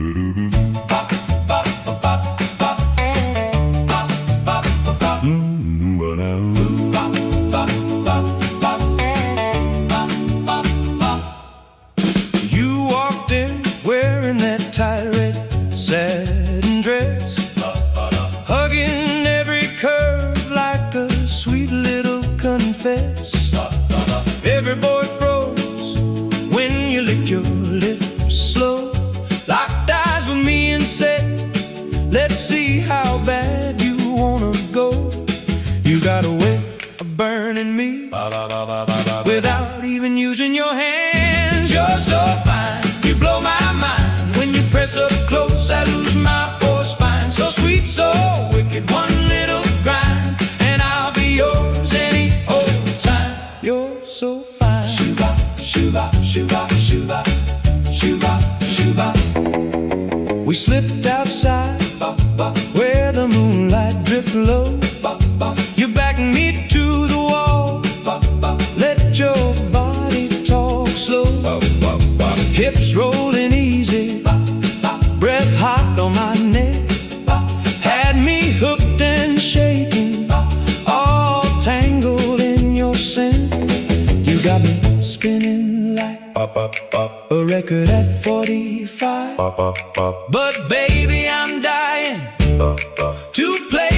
You walked in wearing that tight red satin dress, hugging every curve like a sweet little confess. Every boy froze when you licked your lips slow, locked eyes with me and said, let's see how bad you wanna go. You got a way of burning me without even using your hands. You're so fine, you blow my mind. When you press up close, I lose my poor spine. So sweet, so wicked, one little grind, and I'll be yours any old time. You're so fine. Shuba, shuba, shuba, shuba, shuba, shuba. We slipped outside where the moonlight dripped low. You backed me to the wall, let your body talk slow. Hips rolling easy, breath hot on my neck, had me hooked and shaking, all tangled in your scent. You got me spinning like a record at 45. But baby, I'm dying to play